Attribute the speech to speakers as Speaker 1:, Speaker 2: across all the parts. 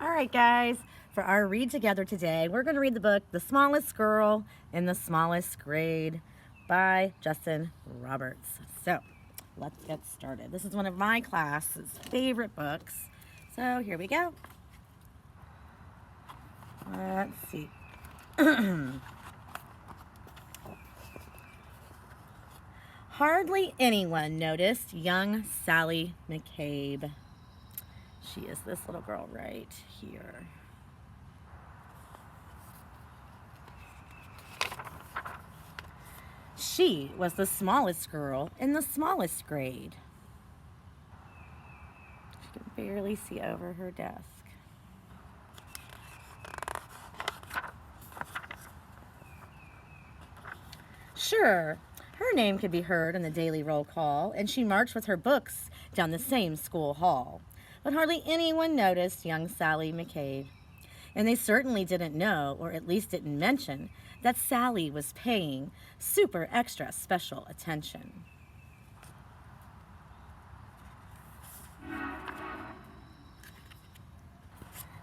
Speaker 1: All right, guys, for our read together today, we're going to read the book The Smallest Girl in the Smallest Grade by Justin Roberts. So let's get started. This is one of my class's favorite books. So here we go. Let's see. Hardly anyone noticed young Sally McCabe. She is this little girl right here. She was the smallest girl in the smallest grade. She can barely see over her desk. Sure, her name could be heard in the daily roll call, and she marched with her books down the same school hall. But hardly anyone noticed young Sally McCabe. And they certainly didn't know, or at least didn't mention, that Sally was paying super extra special attention.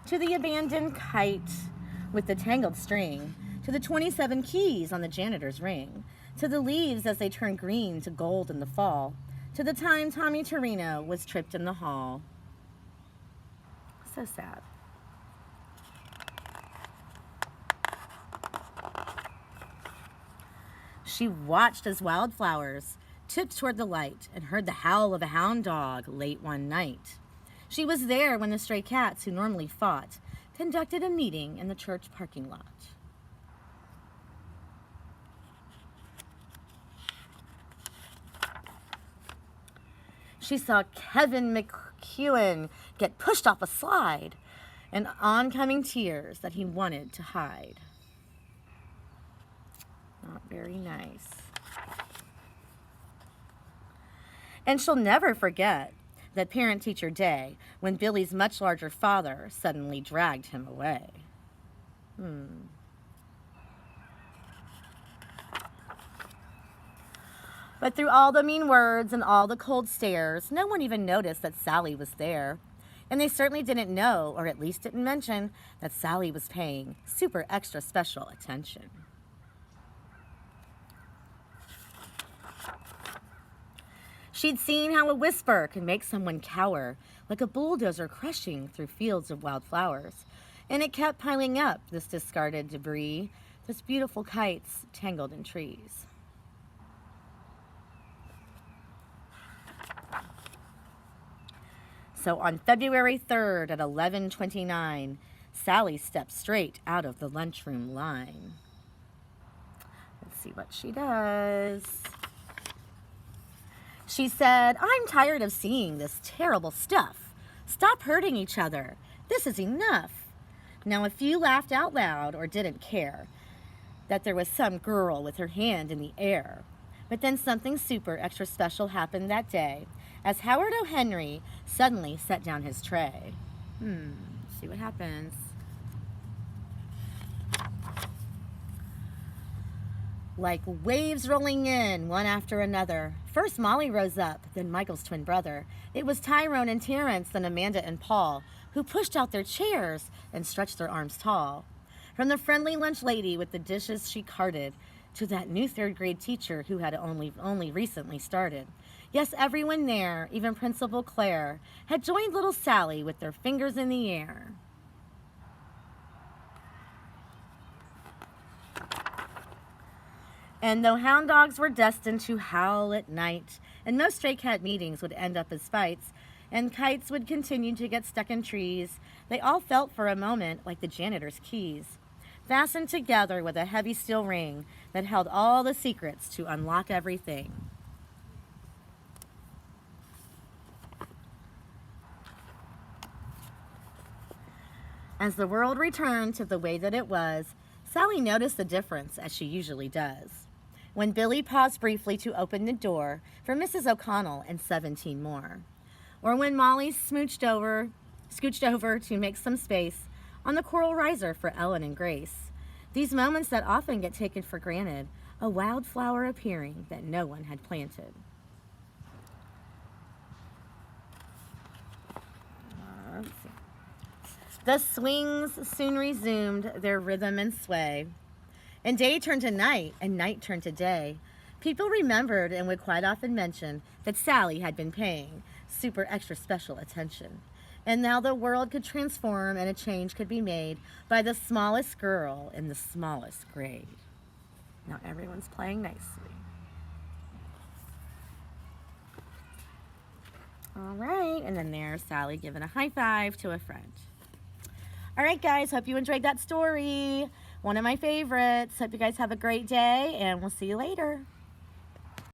Speaker 1: To the abandoned kite with the tangled string, to the 27 keys on the janitor's ring, to the leaves as they turn green to gold in the fall, to the time Tommy Torino was tripped in the hall. So sad. She watched as wildflowers tipped toward the light and heard the howl of a hound dog late one night. She was there when the stray cats who normally fought conducted a meeting in the church parking lot. She saw Kevin McEwen get pushed off a slide and oncoming tears that he wanted to hide. Not very nice. And she'll never forget that parent-teacher day when Billy's much larger father suddenly dragged him away. But through all the mean words and all the cold stares, no one even noticed that Sally was there. And they certainly didn't know, or at least didn't mention, that Sally was paying super extra special attention. She'd seen how a whisper can make someone cower, like a bulldozer crushing through fields of wildflowers. And it kept piling up, this discarded debris, this beautiful kites tangled in trees. So on February 3rd at 11:29, Sally stepped straight out of the lunchroom line. Let's see what she does. She said, "I'm tired of seeing this terrible stuff. Stop hurting each other. This is enough." Now, a few laughed out loud or didn't care that there was some girl with her hand in the air. But then something super extra special happened that day as Howard O. Henry suddenly set down his tray. See what happens. Like waves rolling in, one after another. First Molly rose up, then Michael's twin brother. It was Tyrone and Terrence, then Amanda and Paul, who pushed out their chairs and stretched their arms tall. From the friendly lunch lady with the dishes she carted, to that new third grade teacher who had only recently started. Yes, everyone there, even Principal Claire, had joined little Sally with their fingers in the air. And though hound dogs were destined to howl at night, and most stray cat meetings would end up as fights, and kites would continue to get stuck in trees, they all felt for a moment like the janitor's keys, fastened together with a heavy steel ring that held all the secrets to unlock everything. As the world returned to the way that it was, Sally noticed the difference, as she usually does. When Billy paused briefly to open the door for Mrs. O'Connell and 17 more. Or when Molly scooched over to make some space on the coral riser for Ellen and Grace. These moments that often get taken for granted, a wildflower appearing that no one had planted. The swings soon resumed their rhythm and sway, and day turned to night, and night turned to day. People remembered and would quite often mention that Sally had been paying super extra special attention. And now the world could transform and a change could be made by the smallest girl in the smallest grade. Now everyone's playing nicely. All right, and then there's Sally giving a high five to a friend. All right, guys, hope you enjoyed that story. One of my favorites. Hope you guys have a great day, and we'll see you later.